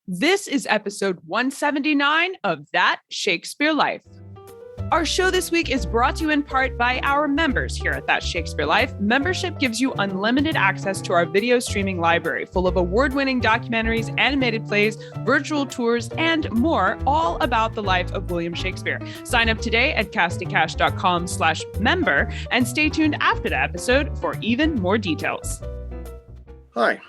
This is episode 179 of That Shakespeare Life. Our show this week is brought to you in part by our members here at That Shakespeare Life. Membership gives you unlimited access to our video streaming library full of award-winning documentaries, animated plays, virtual tours, and more, all about the life of William Shakespeare. Sign up today at cassidycash.com/member and stay tuned after the episode for even more details. Hi,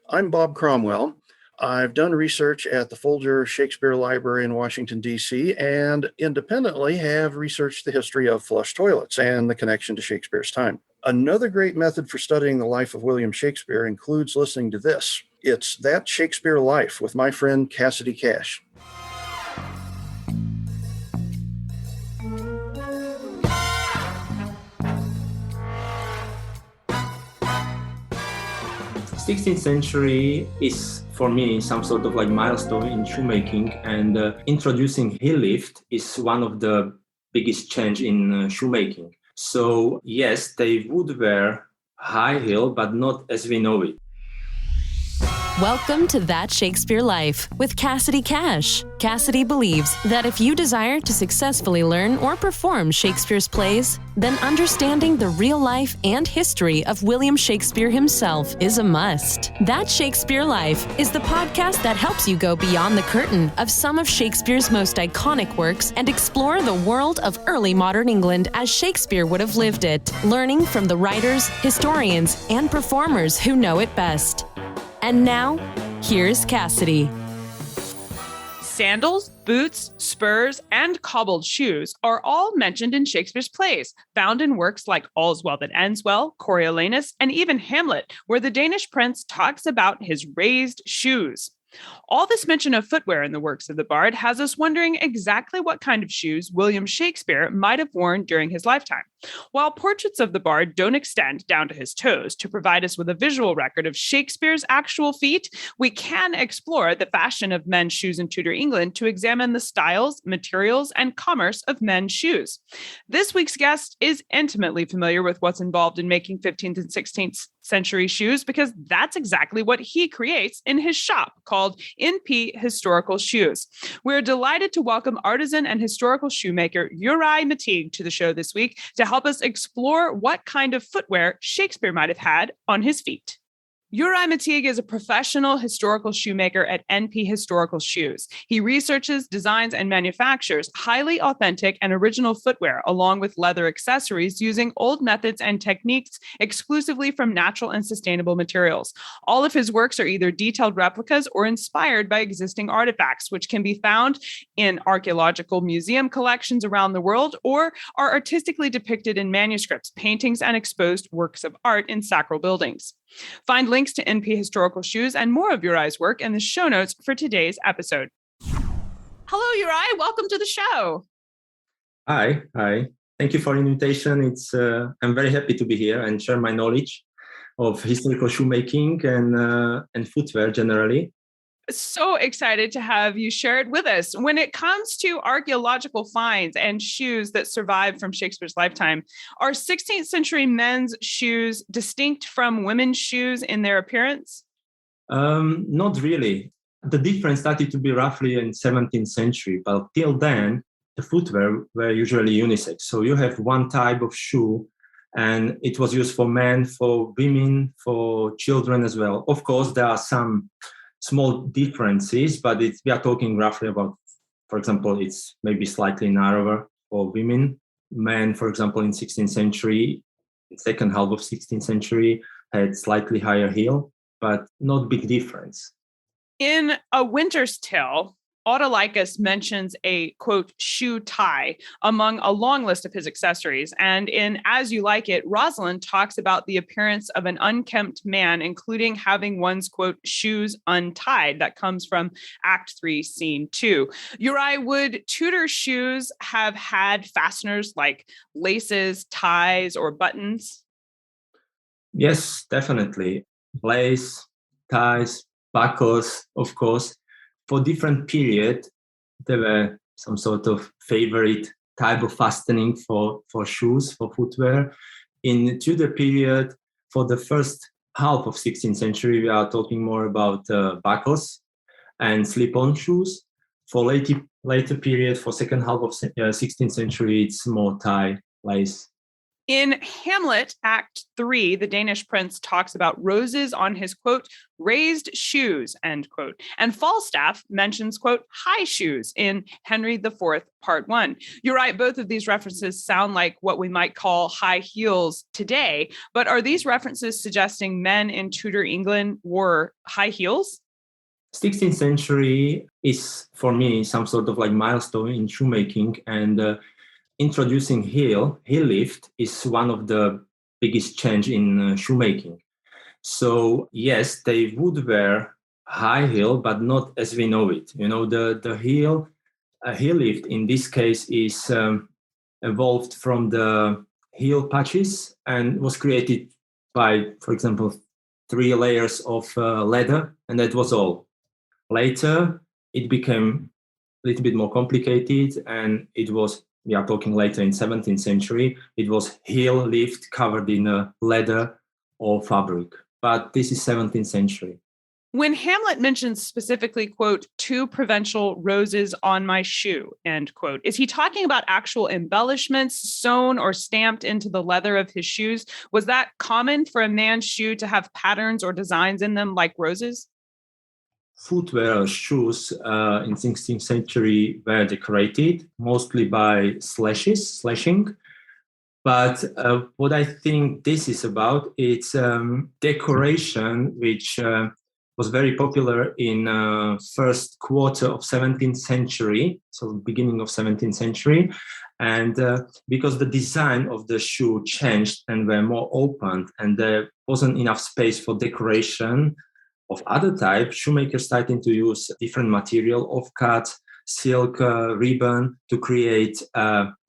I'm Bob Cromwell. I've done research at the Folger Shakespeare Library in Washington, D.C., and independently have researched the history of flush toilets and the connection to Shakespeare's time. Another great method for studying the life of William Shakespeare includes listening to this. It's That Shakespeare Life with my friend Cassidy Cash. The 16th century is, for me, some sort of like milestone in shoemaking, and introducing heel lift is one of the biggest change in shoemaking. So yes, they would wear high heel, but not as we know it. Welcome to That Shakespeare Life with Cassidy Cash. Cassidy believes that if you desire to successfully learn or perform Shakespeare's plays, then understanding the real life and history of William Shakespeare himself is a must. That Shakespeare Life is the podcast that helps you go beyond the curtain of some of Shakespeare's most iconic works and explore the world of early modern England as Shakespeare would have lived it, learning from the writers, historians, and performers who know it best. And now, here's Cassidy. Sandals, boots, spurs, and cobbled shoes are all mentioned in Shakespeare's plays, found in works like All's Well That Ends Well, Coriolanus, and even Hamlet, where the Danish Prince talks about his raised shoes. All this mention of footwear in the works of the bard has us wondering exactly what kind of shoes William Shakespeare might have worn during his lifetime. While portraits of the bard don't extend down to his toes to provide us with a visual record of Shakespeare's actual feet, we can explore the fashion of men's shoes in Tudor England to examine the styles, materials, and commerce of men's shoes. This week's guest is intimately familiar with what's involved in making 15th and 16th century shoes because that's exactly what he creates in his shop called NP Historical Shoes. We're delighted to welcome artisan and historical shoemaker Juraj Matejik to the show this week to help us explore what kind of footwear Shakespeare might have had on his feet. Juraj Matejik is a professional historical shoemaker at NP Historical Shoes. He researches, designs, and manufactures highly authentic and original footwear, along with leather accessories using old methods and techniques exclusively from natural and sustainable materials. All of his works are either detailed replicas or inspired by existing artifacts, which can be found in archaeological museum collections around the world or are artistically depicted in manuscripts, paintings, and exposed works of art in sacral buildings. Find links to NP Historical Shoes and more of Juraj's work in the show notes for today's episode. Hello, Juraj. Welcome to the show. Hi. Thank you for the invitation. I'm very happy to be here and share my knowledge of historical shoemaking and footwear generally. So excited to have you share it with us. When it comes to archaeological finds and shoes that survived from Shakespeare's lifetime, are 16th century men's shoes distinct from women's shoes in their appearance? Not really. The difference started to be roughly in 17th century, but till then, the footwear were usually unisex. So you have one type of shoe, and it was used for men, for women, for children as well. Of course, there are some small differences, but we are talking roughly about, for example, it's maybe slightly narrower for women. Men, for example, in 16th century, second half of 16th century, had slightly higher heel, but not big difference. In A Winter's Tale, Autolycus mentions a, quote, shoe tie among a long list of his accessories. And in As You Like It, Rosalind talks about the appearance of an unkempt man, including having one's, quote, shoes untied. That comes from Act 3, Scene 2. Juraj, would Tudor shoes have had fasteners like laces, ties, or buttons? Yes, definitely. Lace, ties, buckles, of course. For different period, there were some sort of favorite type of fastening for shoes, for footwear. In Tudor period, for the first half of 16th century, we are talking more about buckles. and slip-on shoes. For later period, for second half of 16th century, it's more tie, lace. In Hamlet, Act 3, the Danish prince talks about roses on his, quote, raised shoes, end quote. And Falstaff mentions, quote, high shoes in Henry IV, Part 1. You're right, both of these references sound like what we might call high heels today, but are these references suggesting men in Tudor England wore high heels? 16th century is, for me, some sort of like milestone in shoemaking, and introducing heel lift is one of the biggest change in shoemaking. So yes, they would wear high heel, but not as we know it. You know, the heel lift in this case is evolved from the heel patches and was created by, for example, 3 layers of leather, and that was all. Later, it became a little bit more complicated, and it was, we are talking later in 17th century, it was heel lift covered in leather or fabric. But this is 17th century. When Hamlet mentions specifically, quote, 2 provincial roses on my shoe, end quote, is he talking about actual embellishments sewn or stamped into the leather of his shoes? Was that common for a man's shoe to have patterns or designs in them like roses? Footwear or shoes in 16th century were decorated mostly by slashing. But what I think this is about, it's decoration, which was very popular in first quarter of 17th century, so beginning of 17th century. And because the design of the shoe changed and were more open, and there wasn't enough space for decoration of other type, shoemakers started to use different material, offcut, silk, ribbon to create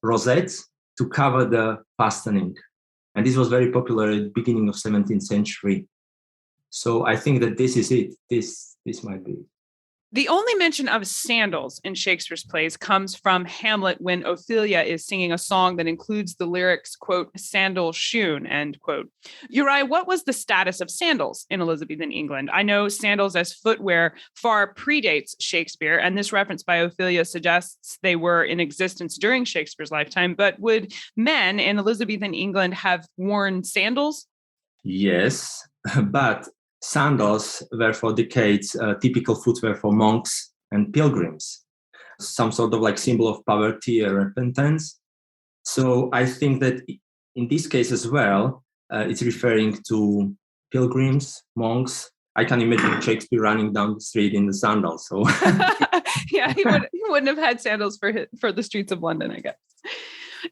rosettes to cover the fastening. And this was very popular at the beginning of 17th century. So I think that this is it. This might be. The only mention of sandals in Shakespeare's plays comes from Hamlet when Ophelia is singing a song that includes the lyrics, quote, sandal shoon, end quote. Juraj, what was the status of sandals in Elizabethan England? I know sandals as footwear far predates Shakespeare, and this reference by Ophelia suggests they were in existence during Shakespeare's lifetime, but would men in Elizabethan England have worn sandals? Yes, but sandals were for decades typical footwear for monks and pilgrims, some sort of like symbol of poverty or repentance. So I think that in this case as well, it's referring to pilgrims, monks. I can imagine Shakespeare running down the street in the sandals. So yeah, he wouldn't have had sandals for the streets of London, I guess.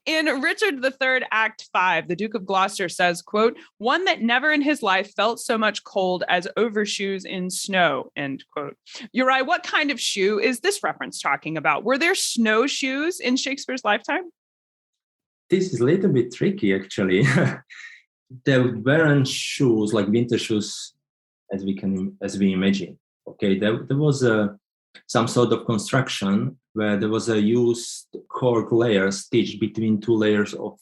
In Richard III, Act 5, the Duke of Gloucester says, quote, one that never in his life felt so much cold as overshoes in snow, end quote. Juraj, what kind of shoe is this reference talking about? Were there snowshoes in Shakespeare's lifetime? This is a little bit tricky, actually. There weren't shoes like winter shoes as we imagine. Okay, there was some sort of construction where there was a used cork layer stitched between 2 layers of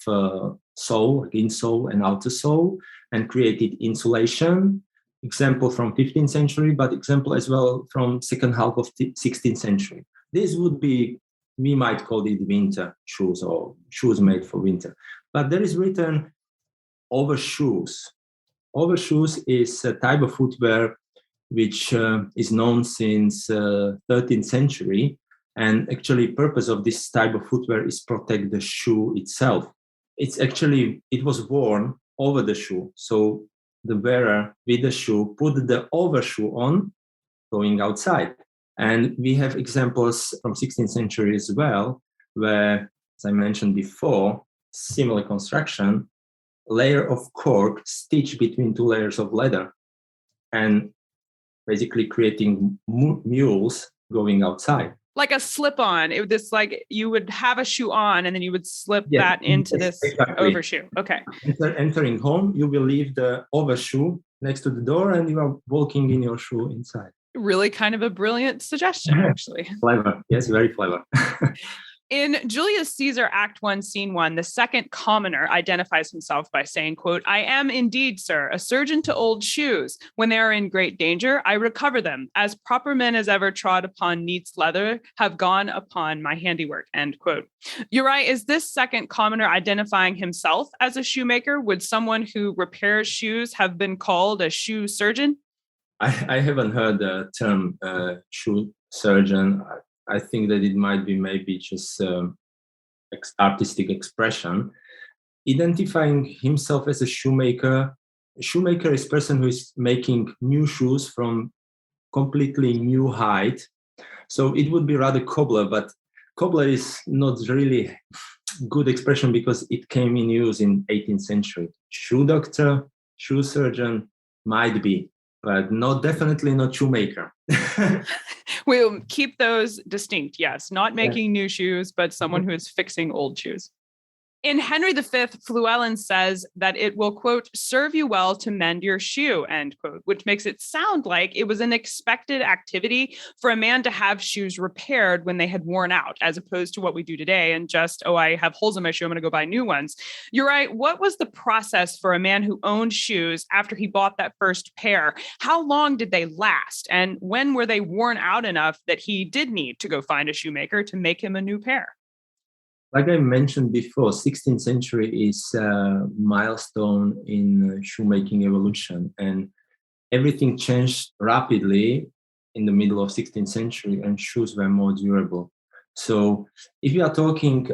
sole, insole and outer sole, and created insulation. Example from 15th century, but example as well from second half of the 16th century. This would be, we might call it winter shoes or shoes made for winter. But there is written overshoes. Overshoes is a type of footwear which is known since 13th century. And actually purpose of this type of footwear is protect the shoe itself. It was worn over the shoe. So the wearer with the shoe put the overshoe on going outside. And we have examples from 16th century as well, where, as I mentioned before, similar construction, layer of cork stitched between 2 layers of leather and basically creating mules going outside. Like a slip-on. This like you would have a shoe on and then you would slip that into this overshoe. Okay. Entering home, you will leave the overshoe next to the door and you are walking in your shoe inside. Really kind of a brilliant suggestion, actually. Clever. Yes, very clever. In Julius Caesar Act 1, Scene 1, the second commoner identifies himself by saying, quote, "I am indeed, sir, a surgeon to old shoes. When they are in great danger, I recover them, as proper men as ever trod upon neat's leather have gone upon my handiwork," end quote. Uri, is this second commoner identifying himself as a shoemaker? Would someone who repairs shoes have been called a shoe surgeon? I haven't heard the term shoe surgeon. I think that it might be maybe just artistic expression. Identifying himself as a shoemaker is a person who is making new shoes from completely new height. So it would be rather cobbler, but cobbler is not really good expression because it came in use in 18th century. Shoe doctor, shoe surgeon might be, but definitely not shoemaker. We'll keep those distinct. Yes, not making new shoes, but someone who is fixing old shoes. In Henry V, Fluellen says that it will, quote, "serve you well to mend your shoe," end quote, which makes it sound like it was an expected activity for a man to have shoes repaired when they had worn out, as opposed to what we do today and just, oh, I have holes in my shoe, I'm going to go buy new ones. You're right. What was the process for a man who owned shoes after he bought that first pair? How long did they last? And when were they worn out enough that he did need to go find a shoemaker to make him a new pair? Like I mentioned before, 16th century is a milestone in shoemaking evolution, and everything changed rapidly in the middle of 16th century, and shoes were more durable. So if you are talking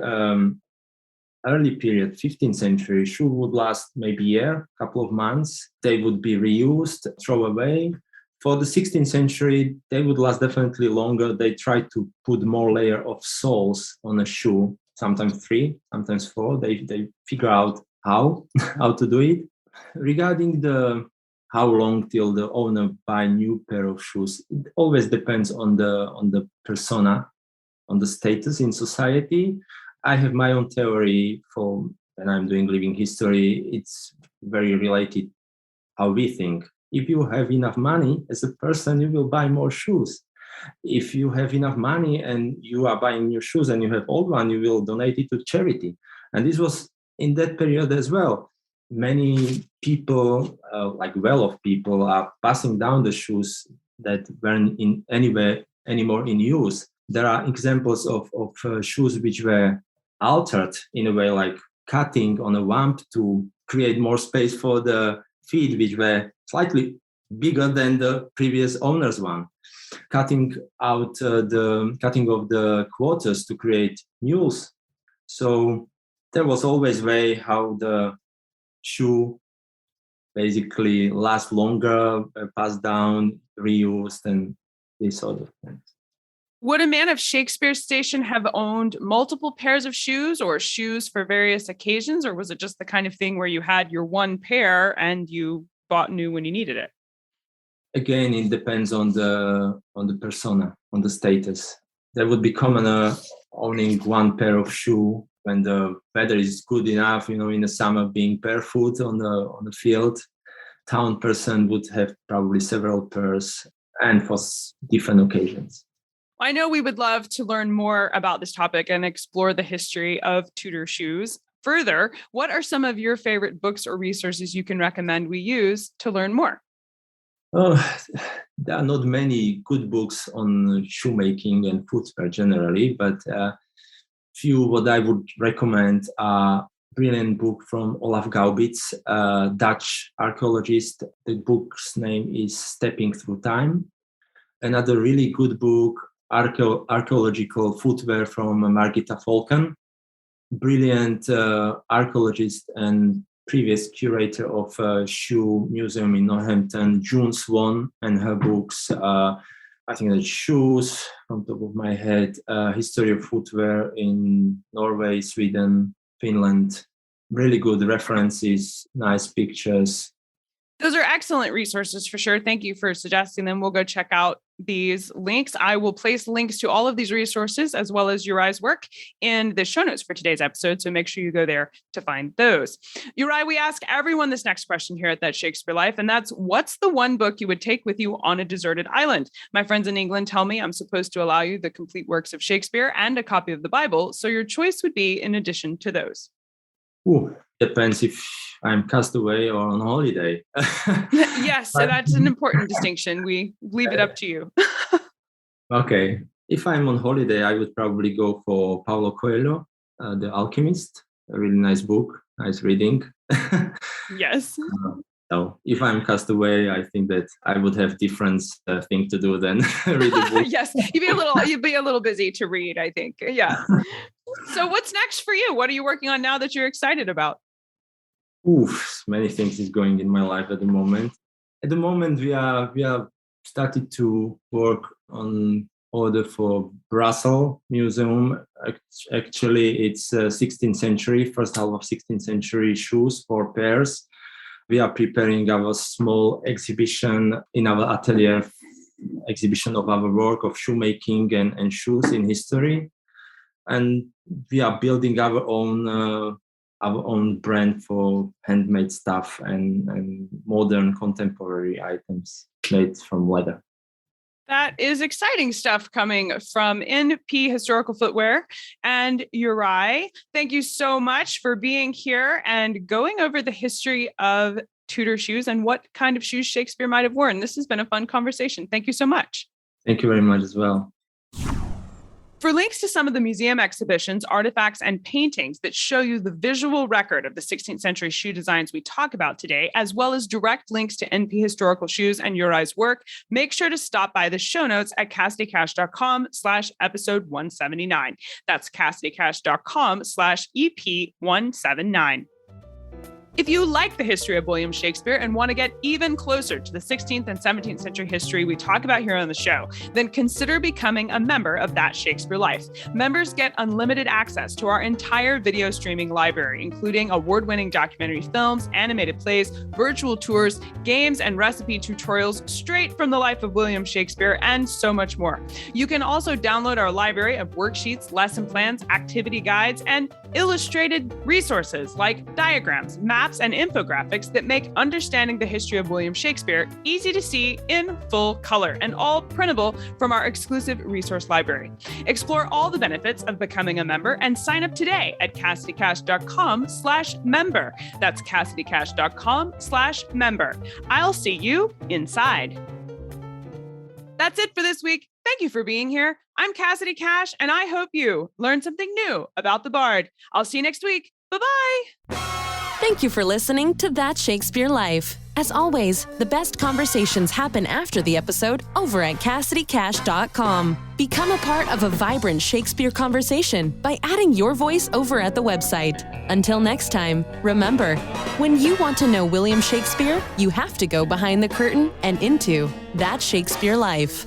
early period, 15th century, shoe would last maybe a year, couple of months. They would be reused, throw away. For the 16th century, they would last definitely longer. They tried to put more layer of soles on a shoe. Sometimes 3, sometimes 4. They figure out how to do it. Regarding the how long till the owner buy new pair of shoes, it always depends on the persona, on the status in society. I have my own theory for when I'm doing living history. It's very related how we think. If you have enough money as a person, you will buy more shoes. If you have enough money and you are buying new shoes and you have old one, you will donate it to charity. And this was in that period as well. Many people, like well-off people, are passing down the shoes that weren't in anywhere anymore in use. There are examples of shoes which were altered in a way, like cutting on a vamp to create more space for the feet, which were slightly bigger than the previous owner's one. Cutting of the quarters to create mules. So there was always way how the shoe basically lasts longer, passed down, reused, and this sort of things. Would a man of Shakespeare's station have owned multiple pairs of shoes or shoes for various occasions, or was it just the kind of thing where you had your one pair and you bought new when you needed it? Again, it depends on the persona, on the status. There would be commoner owning one pair of shoe when the weather is good enough, in the summer being barefoot on the field. Town person would have probably several pairs and for different occasions. I know we would love to learn more about this topic and explore the history of Tudor shoes. Further, what are some of your favorite books or resources you can recommend we use to learn more? There are not many good books on shoemaking and footwear generally, but few what I would recommend are brilliant book from Olaf Gaubitz, Dutch archaeologist. The book's name is Stepping Through Time. Another really good book, Archaeological Footwear from Margita Volkan, brilliant archaeologist and previous curator of a shoe museum in Northampton, June Swan, and her books, I think that Shoes, from top of my head, History of Footwear in Norway, Sweden, Finland, really good references, nice pictures. Those are excellent resources for sure. Thank you for suggesting them. We'll go check out these links. I will place links to all of these resources as well as Juraj's work in the show notes for today's episode. So make sure you go there to find those. Juraj, we ask everyone this next question here at That Shakespeare Life, and that's, what's the one book you would take with you on a deserted island? My friends in England tell me I'm supposed to allow you the complete works of Shakespeare and a copy of the Bible. So your choice would be in addition to those. Ooh, depends if I'm cast away or on holiday. Yes, so that's an important distinction. We leave it up to you. Okay. If I'm on holiday, I would probably go for Paulo Coelho, The Alchemist. A really nice book, nice reading. Yes. So if I'm cast away, I think that I would have different thing to do than read a book. Yes, you'd be a little busy to read, I think. Yeah. So what's next for you? What are you working on now that you're excited about? Oof, many things is going in my life at the moment. At the moment, we are started to work on order for Brussels Museum. Actually, it's 16th century, first half of 16th century shoes for pairs. We are preparing our small exhibition in our atelier, exhibition of our work of shoemaking and shoes in history. And we are building our own brand for handmade stuff and modern contemporary items made from leather. That is exciting stuff coming from NP Historical Footwear. And Juraj, thank you so much for being here and going over the history of Tudor shoes and what kind of shoes Shakespeare might have worn. This has been a fun conversation. Thank you so much. Thank you very much as well. For links to some of the museum exhibitions, artifacts, and paintings that show you the visual record of the 16th century shoe designs we talk about today, as well as direct links to NP Historical Shoes and Juraj's work, make sure to stop by the show notes at CassidyCash.com/episode 179. That's CassidyCash.com/EP179. If you like the history of William Shakespeare and want to get even closer to the 16th and 17th century history we talk about here on the show, then consider becoming a member of That Shakespeare Life. Members get unlimited access to our entire video streaming library, including award-winning documentary films, animated plays, virtual tours, games, and recipe tutorials straight from the life of William Shakespeare, and so much more. You can also download our library of worksheets, lesson plans, activity guides, and illustrated resources like diagrams, maps, and infographics that make understanding the history of William Shakespeare easy to see in full color, and all printable from our exclusive resource library. Explore all the benefits of becoming a member and sign up today at CassidyCash.com/member. That's CassidyCash.com/member. I'll see you inside. That's it for this week. Thank you for being here. I'm Cassidy Cash, and I hope you learned something new about the Bard. I'll see you next week. Bye-bye. Thank you for listening to That Shakespeare Life. As always, the best conversations happen after the episode over at CassidyCash.com. Become a part of a vibrant Shakespeare conversation by adding your voice over at the website. Until next time, remember, when you want to know William Shakespeare, you have to go behind the curtain and into That Shakespeare Life.